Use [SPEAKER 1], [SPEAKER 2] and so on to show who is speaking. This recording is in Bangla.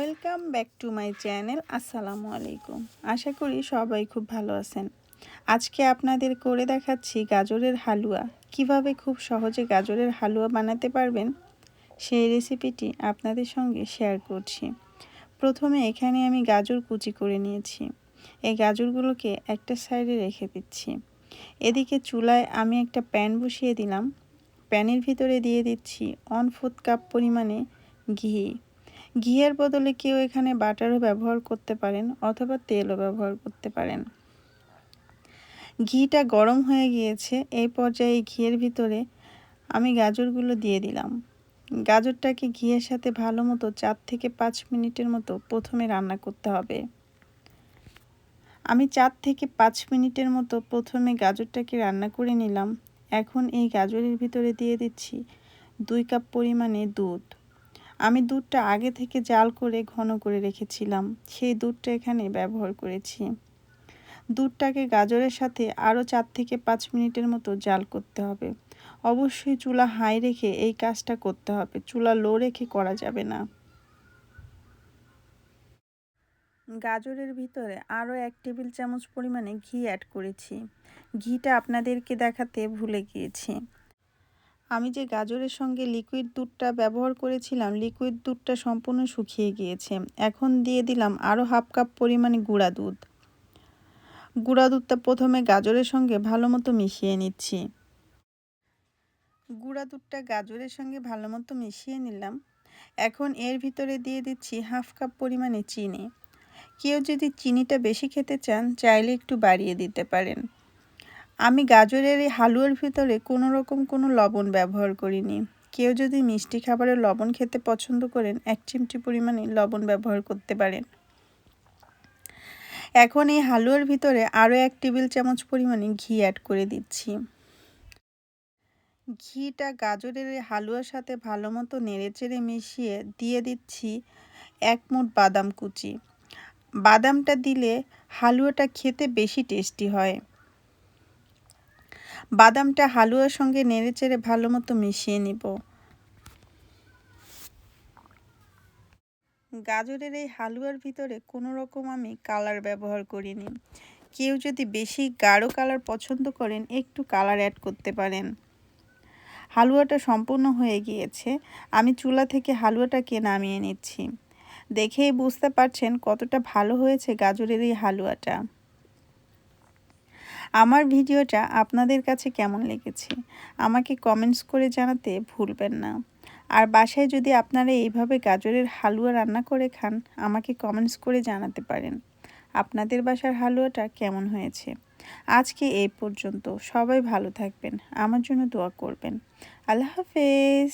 [SPEAKER 1] Welcome back to my channel. আসসালামু আলাইকুম। আশা করি সবাই খুব ভালো আছেন। আজকে আপনাদের করে দেখাচ্ছি গাজরের হালুয়া। কিভাবে খুব সহজে গাজরের হালুয়া বানাতে পারবেন সেই রেসিপিটি আপনাদের সঙ্গে শেয়ার করছি। প্রথমে এখানে আমি গাজর কুচি করে নিয়েছি। এই গাজরগুলোকে একটা সাইডে রেখে দিচ্ছি। এদিকে চুলায় আমি একটা প্যান বসিয়ে দিলাম। প্যানের ভিতরে দিয়ে দিচ্ছি 1/4 কাপ পরিমাণে ঘি। ঘিয়ের বদলে কেউ এখানে বাটারও ব্যবহার করতে পারেন অথবা তেলও ব্যবহার করতে পারেন। ঘিটা গরম হয়ে গিয়েছে। এই পর্যায়ে ঘিয়ের ভিতরে আমি গাজরগুলো দিয়ে দিলাম। গাজরটাকে ঘিয়ের সাথে ভালো মতো 4 থেকে 5 মিনিটের মতো প্রথমে রান্না করতে হবে। আমি 4 থেকে 5 মিনিটের মতো প্রথমে গাজরটাকে রান্না করে নিলাম। এখন এই গাজরের ভিতরে দিয়ে দিচ্ছি 2 কাপ পরিমাণে দুধ। আমি দুধটা আগে থেকে জাল করে ঘন করে রেখেছিলাম, সেই দুধটা এখানে ব্যবহার করেছি। দুধটাকে গাজরের সাথে আরও 4 থেকে 5 মিনিটের মতো জাল করতে হবে। অবশ্যই চুলা হাই রেখে এই কাজটা করতে হবে, চুলা লো রেখে করা যাবে না। গাজরের ভিতরে আরও 1 টেবিল চামচ পরিমাণে ঘি অ্যাড করেছি। ঘিটা আপনাদেরকে দেখাতে ভুলে গিয়েছি। আমি যে গাজরের সঙ্গে লিকুইড দুধটা ব্যবহার করেছিলাম, লিকুইড দুধটা সম্পূর্ণ শুকিয়ে গিয়েছে। এখন দিয়ে দিলাম আরও 1/2 কাপ পরিমাণে গুঁড়া দুধ। গুঁড়া দুধটা প্রথমে গাজরের সঙ্গে ভালো মতো মিশিয়ে নিচ্ছি। গুঁড়া দুধটা গাজরের সঙ্গে ভালো মতো মিশিয়ে নিলাম। এখন এর ভিতরে দিয়ে দিচ্ছি 1/2 কাপ পরিমাণে চিনি। কেউ যদি চিনিটা বেশি খেতে চান চাইলে একটু বাড়িয়ে দিতে পারেন। আমি গাজরের এই হালুয়ার ভিতরে কোনো লবণ ব্যবহার করিনি। কেউ যদি মিষ্টি খাবারে লবণ খেতে পছন্দ করেন 1 চিমটি পরিমাণে লবণ ব্যবহার করতে পারেন। এখন এই হালুয়ার ভিতরে আরও 1 টেবিল চামচ পরিমাণে ঘি অ্যাড করে দিচ্ছি। ঘিটা গাজরের এই হালুয়ার সাথে ভালো মতো নেড়েচেড়ে মিশিয়ে দিয়ে দিচ্ছি 1 মুঠ বাদাম কুচি। বাদামটা দিলে হালুয়াটা খেতে বেশি টেস্টি হয়। বাদামটা হালুয়ার সঙ্গে নেড়েচেড়ে ভালো মতো মিশিয়ে নিব। গাজরের এই হালুয়ার ভিতরে আমি কালার ব্যবহার করিনি। কেউ যদি বেশি গাঢ় কালার পছন্দ করেন একটু কালার অ্যাড করতে পারেন। হালুয়াটা সম্পূর্ণ হয়ে গিয়েছে। আমি চুলা থেকে হালুয়াটাকে নামিয়ে নিচ্ছি। দেখেই বুঝতে পারছেন কতটা ভালো হয়েছে গাজরের এই হালুয়াটা। আমার ভিডিওটা আপনাদের কাছে কেমন লেগেছে আমাকে কমেন্টস করে জানাতে ভুলবেন না। আর বাসায় যদি আপনারা এইভাবে গাজরের হালুয়া রান্না করে খান আমাকে কমেন্টস করে জানাতে পারেন আপনাদের বাসার হালুয়াটা কেমন হয়েছে। আজকে এই পর্যন্ত। সবাই ভালো থাকবেন, আমার জন্য দোয়া করবেন। আল্লাহ হাফেজ।